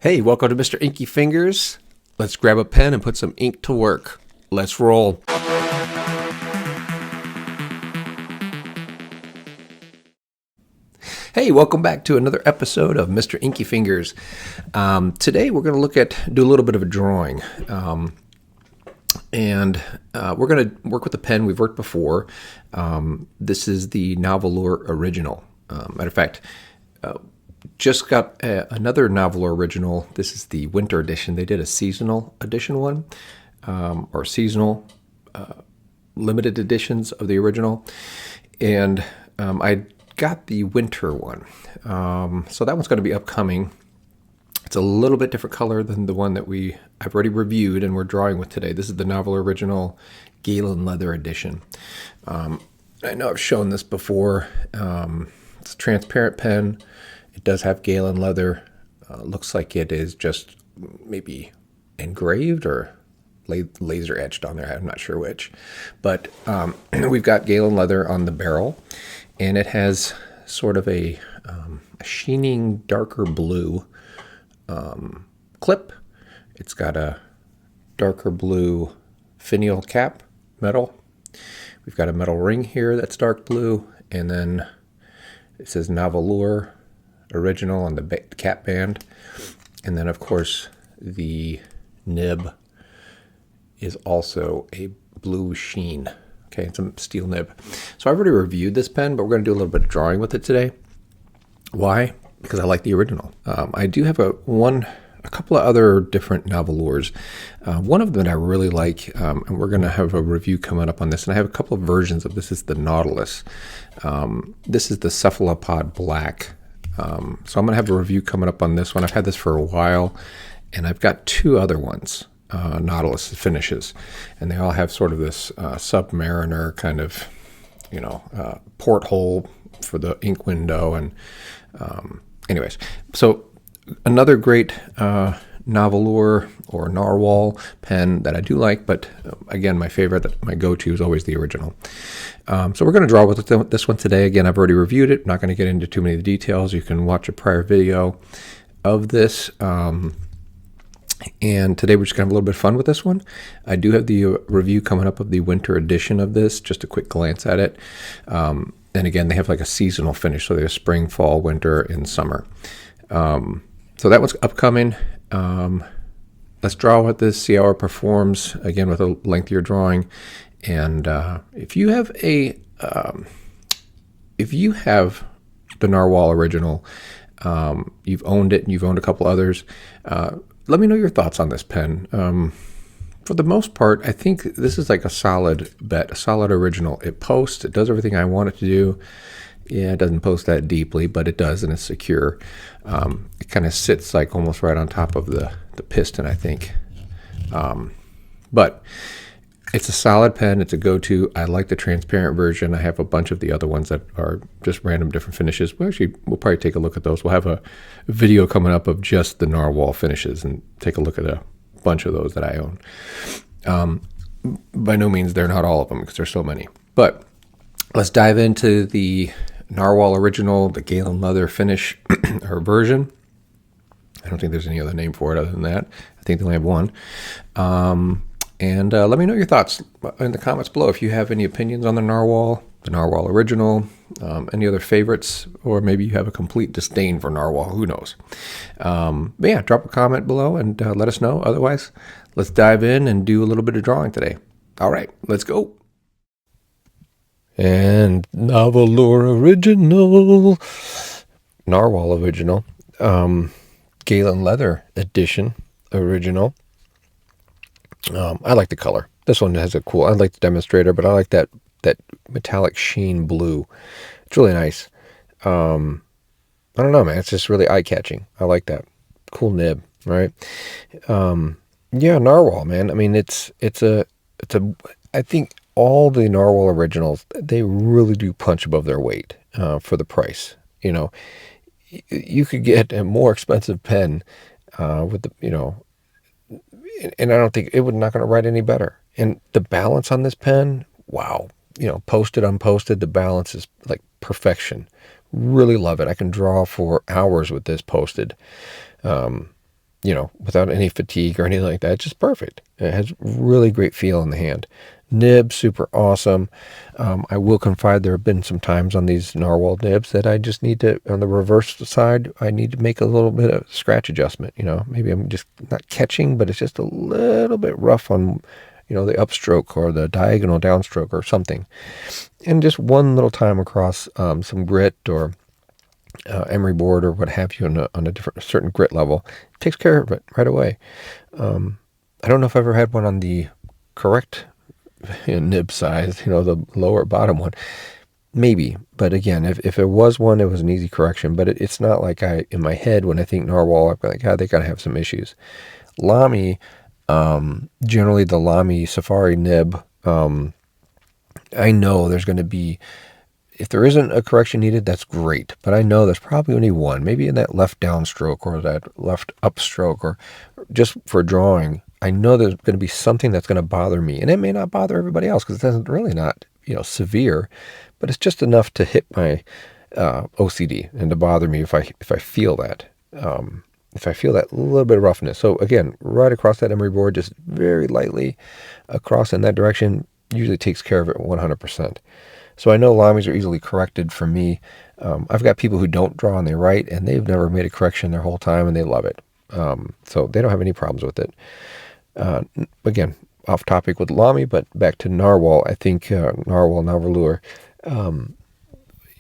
Hey, welcome to Mr. Inky Fingers. Let's grab a pen and put some ink to work. Let's roll. Hey, welcome back to another episode of Mr. Inky Fingers. Today we're going to do a little bit of a drawing. And we're going to work with a pen we've worked before. This is the Nahvalur original. Matter of fact, just got another Nahvalur original. This is the winter edition. They did a seasonal edition one, or seasonal limited editions of the original. And I got the winter one. So that one's going to be upcoming. It's a little bit different color than the one that I've already reviewed and we're drawing with today. This is the Nahvalur original Galen Leather edition. I know I've shown this before. It's a transparent pen. It does have Galen leather. Looks like it is just maybe engraved or laser etched on there. I'm not sure which. But we've got Galen leather on the barrel, and it has sort of a sheening darker blue clip. It's got a darker blue finial cap metal. We've got a metal ring here that's dark blue, and then it says Nahvalur original on the cap band. And then of course the nib is also a blue sheen. Okay, it's a steel nib. So I've already reviewed this pen, but we're going to do a little bit of drawing with it today. Why? Because I like the original. I do have a couple of other different Nahvalurs. One of them that I really like, and we're going to have a review coming up on this, and I have a couple of versions of this. Is the Nautilus. This is the Cephalopod Black. So I'm going to have a review coming up on this one. I've had this for a while, and I've got two other ones, Nautilus finishes, and they all have sort of this Submariner kind of, porthole for the ink window. And anyways, so another great Nahvalur or Narwhal pen that I do like, but again, my favorite, my go-to is always the original. So we're going to draw with this one today. Again, I've already reviewed it. I'm not going to get into too many details. You can watch a prior video of this. And today we're just going to have a little bit of fun with this one. I do have the review coming up of the winter edition of this, just a quick glance at it. And again, they have like a seasonal finish. So they have spring, fall, winter, and summer. So that one's upcoming. Let's draw with this, see how it performs, again, with a lengthier drawing. And if you have the Narwhal original, you've owned it and you've owned a couple others, let me know your thoughts on this pen. For the most part, I think this is like a solid bet, a solid original. It posts, it does everything I want it to do. Yeah, it doesn't post that deeply, but it does, and it's secure. It kind of sits like almost right on top of the piston, I think. But it's a solid pen. It's a go-to. I like the transparent version. I have a bunch of the other ones that are just random different finishes. We'll probably take a look at those. We'll have a video coming up of just the Narwhal finishes and take a look at a bunch of those that I own. By no means, they're not all of them because there's so many. But let's dive into the Narwhal original, the Galen leather finish or version. I don't think there's any other name for it other than that. I think they only have one. And let me know your thoughts in the comments below. If you have any opinions on the Narwhal original, any other favorites, or maybe you have a complete disdain for Narwhal, who knows. But yeah, drop a comment below and let us know. Otherwise, let's dive in and do a little bit of drawing today. All right, let's go. And Nahvalur original, Narwhal original, Galen leather edition original. I like the color. This one has I like the demonstrator, but I like that metallic sheen blue. It's really nice. I don't know, man. It's just really eye-catching. I like that. Cool nib, right? Yeah, Narwhal, man. I mean, I think all the Narwhal originals, they really do punch above their weight for the price. You could get a more expensive pen with the, and I don't think it would not going to write any better. And the balance on this pen, wow. Posted, unposted, the balance is like perfection. Really love it. I can draw for hours with this posted. without any fatigue or anything like that. It's just perfect. It has really great feel in the hand. Nib, super awesome. I will confide there have been some times on these narwhal nibs that I just need to, on the reverse side, I need to make a little bit of scratch adjustment. Maybe I'm just not catching, but it's just a little bit rough on, the upstroke or the diagonal downstroke or something. And just one little time across some grit or emery board or what have you on a certain grit level, takes care of it right away. I don't know if I've ever had one on the correct nib size, the lower bottom one. Maybe, but again, if there was one, it was an easy correction. But it's not like in my head, when I think narwhal, I'm like, God, they gotta have some issues. Lamy, generally the Lamy Safari nib, I know there's going to be, if there isn't a correction needed, that's great. But I know there's probably only one, maybe in that left downstroke or that left upstroke, or just for drawing. I know there's going to be something that's going to bother me, and it may not bother everybody else because it's really not, severe, but it's just enough to hit my OCD and to bother me if I feel that. If I feel that little bit of roughness. So again, right across that emery board, just very lightly across in that direction, usually takes care of it 100%. So I know Lamies are easily corrected for me. I've got people who don't draw and they write, and they've never made a correction their whole time, and they love it. So they don't have any problems with it. Again, off topic with Lamy, but back to narwhal. I think narwhal Nahvalur,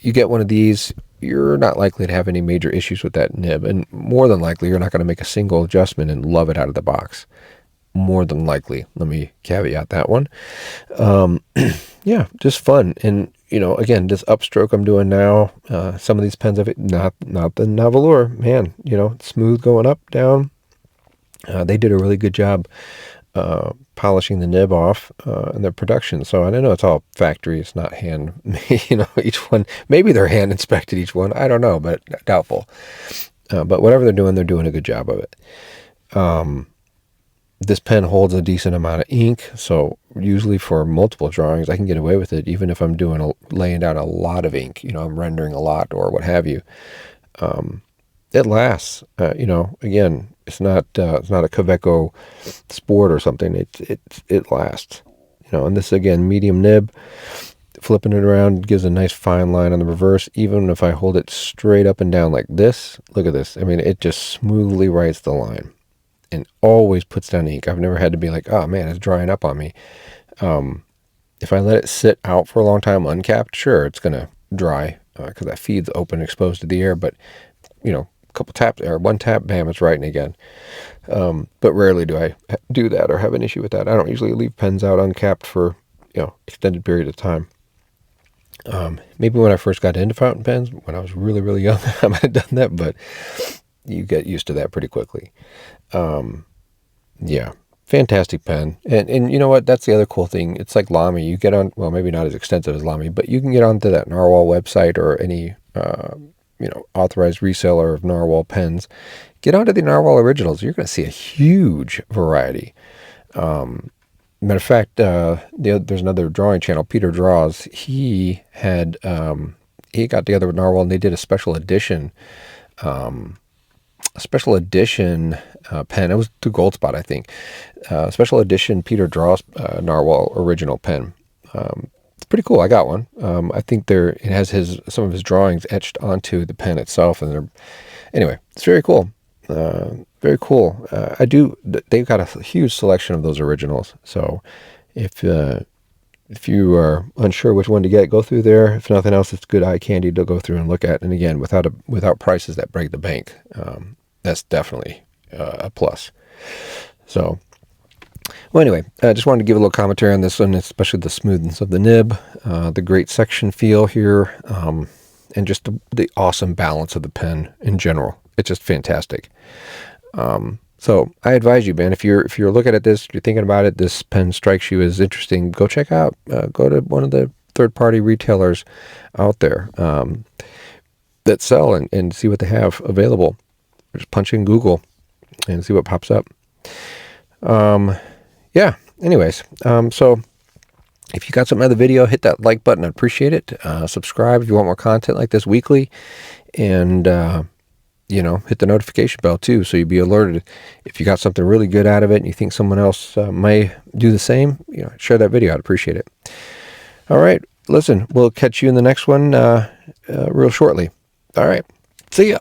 you get one of these, you're not likely to have any major issues with that nib, and more than likely you're not going to make a single adjustment and love it out of the box. More than likely. Let me caveat that one. Yeah, just fun. And again, this upstroke I'm doing now, some of these pens have it, not the Nahvalur, man, smooth going up, down. They did a really good job polishing the nib off in their production. So I don't know, it's all factory, it's not hand, each one, maybe they're hand inspected each one, I don't know, but doubtful. But whatever they're doing a good job of it. This pen holds a decent amount of ink, so usually for multiple drawings I can get away with it, even if I'm laying down a lot of ink, I'm rendering a lot or what have you. It lasts. Again, it's not a Kaweco Sport or something. It lasts. And this again, medium nib, flipping it around gives a nice fine line on the reverse. Even if I hold it straight up and down like this, look at this. I mean, it just smoothly writes the line. And always puts down ink. I've never had to be like, oh man, it's drying up on me. If I let it sit out for a long time uncapped, sure, it's going to dry because that feed's open, exposed to the air. But, a couple taps or one tap, bam, it's writing again. But rarely do I do that or have an issue with that. I don't usually leave pens out uncapped for, extended period of time. Maybe when I first got into fountain pens, when I was really, really young, I might have done that, but you get used to that pretty quickly. Yeah, fantastic pen. And you know what? That's the other cool thing. It's like Lamy. You get on, well, maybe not as extensive as Lamy, but you can get onto that Narwhal website or any, authorized reseller of Narwhal pens. Get onto the Narwhal originals. You're going to see a huge variety. Matter of fact, there's another drawing channel, Peter Draws. He got together with Narwhal and they did a special edition pen. It was the Gold Spot, I think. Special edition Peter Draws Narwhal original pen. It's pretty cool. I got one. I think it has some of his drawings etched onto the pen itself, and anyway, it's very cool. Very cool. They've got a huge selection of those originals. So if you are unsure which one to get, go through there. If nothing else, it's good eye candy to go through and look at. And again, without prices that break the bank, that's definitely a plus. So, well, anyway, I just wanted to give a little commentary on this one, especially the smoothness of the nib, the great section feel here, and just the awesome balance of the pen in general. It's just fantastic. So I advise you, man, if you're looking at this, you're thinking about it, this pen strikes you as interesting, go check out, go to one of the third-party retailers out there that sell and see what they have available. Just punch in Google and see what pops up. Yeah, anyways, so if you got something out of the video, hit that like button. I'd appreciate it. Subscribe if you want more content like this weekly. And you know, hit the notification bell too, so you'll be alerted if you got something really good out of it and you think someone else may do the same. You know, share that video. I'd appreciate it. All right, listen, we'll catch you in the next one real shortly. All right, see ya.